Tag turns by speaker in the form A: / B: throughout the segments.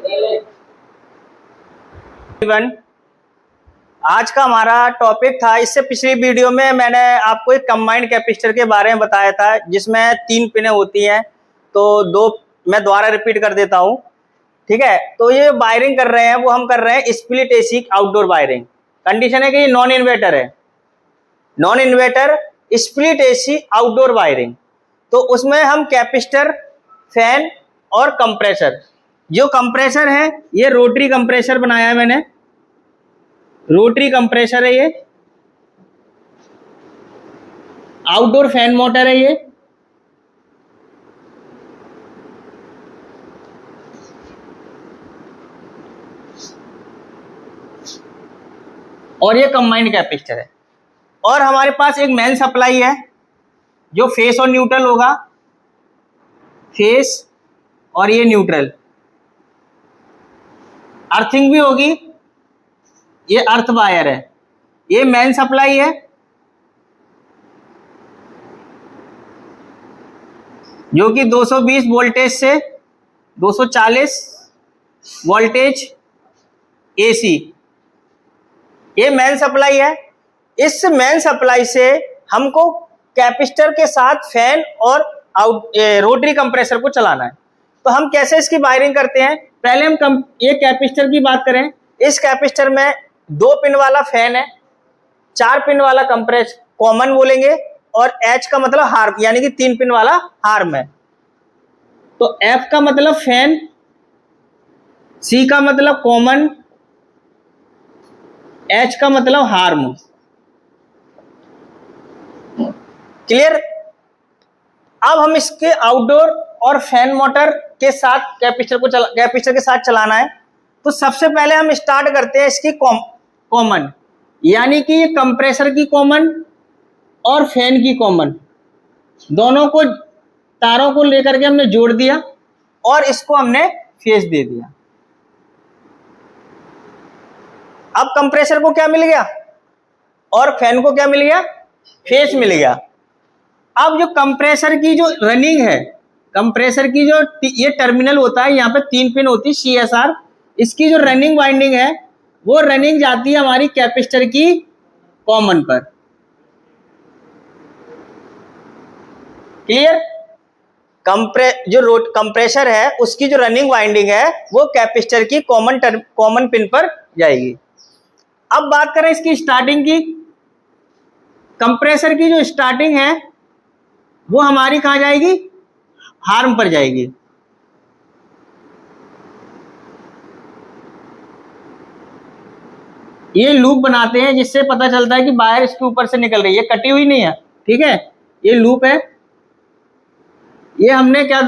A: Everyone, आज का हमारा टॉपिक था, इससे पिछली वीडियो में मैंने आपको एक कंबाइंड कैपेसिटर के बारे में बताया था जिसमें 3 पिनें होती हैं, तो 2 मैं दोबारा रिपीट कर देता हूं। ठीक है, तो ये वायरिंग कर रहे हैं वो हम कर रहे हैं split AC outdoor wiring. Condition है कि ये नॉन इन्वर्टर है, non inverter split AC outdoor wiring. तो उसमें हम कैपेसिटर, फैन और कंप्रेसर, जो कंप्रेसर है ये रोटरी कंप्रेसर बनाया है मैंने, रोटरी कंप्रेसर है ये। आउटडोर फैन मोटर है ये। और ये कंबाइंड कैपेसिटर है। और हमारे पास एक मेन सप्लाई है जो फेस और न्यूट्रल होगा, फेस और ये न्यूट्रल। अर्थिंग भी होगी, ये अर्थ वायर है। ये मेन सप्लाई है जो कि 220 वोल्टेज से 240 वोल्टेज एसी, ये मेन सप्लाई है। इस मेन सप्लाई से हमको कैपेसिटर के साथ फैन और रोटरी कंप्रेसर को चलाना है। तो हम कैसे इसकी वायरिंग करते हैं, पहले हम ये कैपेसिटर की बात करें। इस कैपेसिटर में 2 पिन वाला फैन है, 4 पिन वाला कंप्रेस कॉमन बोलेंगे, और H का मतलब हार्म, यानी कि 3 पिन वाला हार्म है। तो F का मतलब फैन, C का मतलब कॉमन, H का मतलब हार्म। क्लियर। अब हम इसके आउटडोर और फैन मोटर के साथ कैपेसिटर के साथ चलाना है। तो सबसे पहले हम स्टार्ट करते हैं इसकी कॉमन, यानी कि ये कंप्रेसर की कॉमन और फैन की कॉमन, दोनों को तारों को लेकर के हमने जोड़ दिया और इसको हमने फेस दे दिया। अब कंप्रेसर को क्या मिल गया और फैन को क्या मिल गया, फेस मिल गया। अब जो कंप्रेसर की जो रनिंग है, कंप्रेसर की जो ये टर्मिनल होता है, यहाँ पे 3 पिन होती है CSR, इसकी जो रनिंग वाइंडिंग है वो रनिंग जाती है हमारी कैपेसिटर की कॉमन पर। क्लियर। जो कंप्रेसर है उसकी जो रनिंग वाइंडिंग है वो कैपेसिटर की कॉमन पिन पर जाएगी। अब बात करें इसकी स्टार्टिंग की। कंप्रेसर की जो स्टार्टिंग है वो हमारी कहाँ जाएगी, हार्म पर जाएगी। ये लूप बनाते हैं जिससे पता चलता है कि वायर इसके ऊपर से निकल रही है, कटी हुई नहीं है। ठीक है, ये लूप है। ये हमने क्या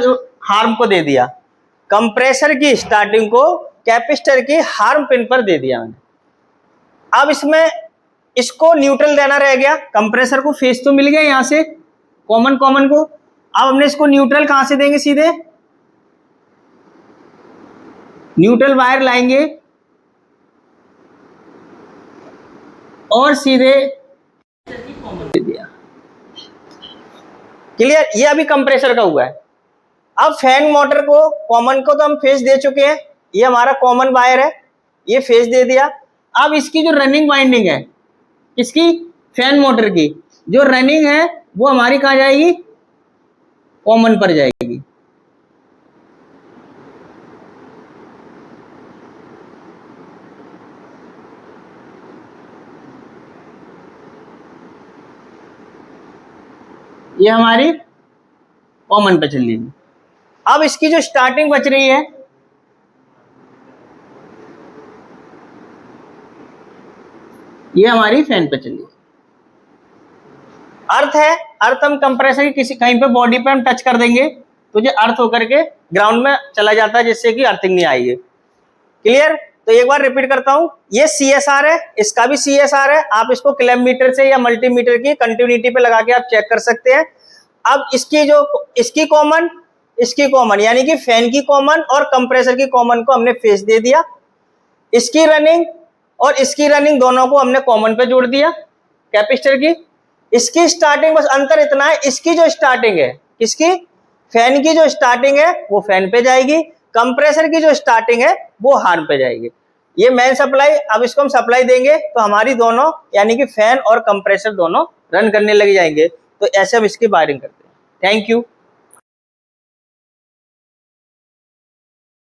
A: हार्म को दे दिया, कंप्रेसर की स्टार्टिंग को कैपेसिटर की हार्म पिन पर दे दिया मैंने। अब इसमें इसको न्यूट्रल देना रह गया। कंप्रेसर को फेस तो मिल गया यहां से कॉमन को। अब हमने इसको न्यूट्रल कहां से देंगे, सीधे न्यूट्रल वायर लाएंगे और सीधे दे दिया। क्लियर। ये अभी कंप्रेसर का हुआ है। अब फैन मोटर को कॉमन को तो हम फेस दे चुके हैं, ये हमारा कॉमन वायर है, ये फेस दे दिया। अब इसकी जो रनिंग वाइंडिंग है, इसकी फैन मोटर की जो रनिंग है वो हमारी कहाँ जाएगी, कॉमन पर जाएगी। ये हमारी कॉमन पे चल रही है। अब इसकी जो स्टार्टिंग बच रही है, ये हमारी फैन पे चली। अर्थ है, अर्थ हम कंप्रेसर की किसी कहीं पे बॉडी पे हम टच कर देंगे तो ये अर्थ होकर के ग्राउंड में चला जाता है, जिससे कि अर्थिंग नहीं आएगी। क्लियर। तो एक बार रिपीट करता हूं, ये CSR है, इसका भी CSR है। आप इसको क्लैम्प मीटर से या मल्टीमीटर की कंटिन्यूटी पे लगा के आप चेक कर सकते हैं। अब इसकी कॉमन यानी कि फैन की कॉमन और कंप्रेसर की कॉमन को हमने फेस दे दिया। इसकी रनिंग और इसकी रनिंग दोनों को हमने कॉमन पे जोड़ दिया कैपेसिटर की। इसकी स्टार्टिंग, बस अंतर इतना है, इसकी जो स्टार्टिंग है, किसकी, फैन की जो स्टार्टिंग है वो फैन पे जाएगी कंप्रेसर की जो स्टार्टिंग है वो हार्म पे जाएगी। ये मेन सप्लाई, अब इसको हम सप्लाई देंगे तो हमारी दोनों यानी कि फैन और कंप्रेसर दोनों रन करने लग जाएंगे। तो ऐसे हम इसकी वायरिंग करते हैं। Thank you.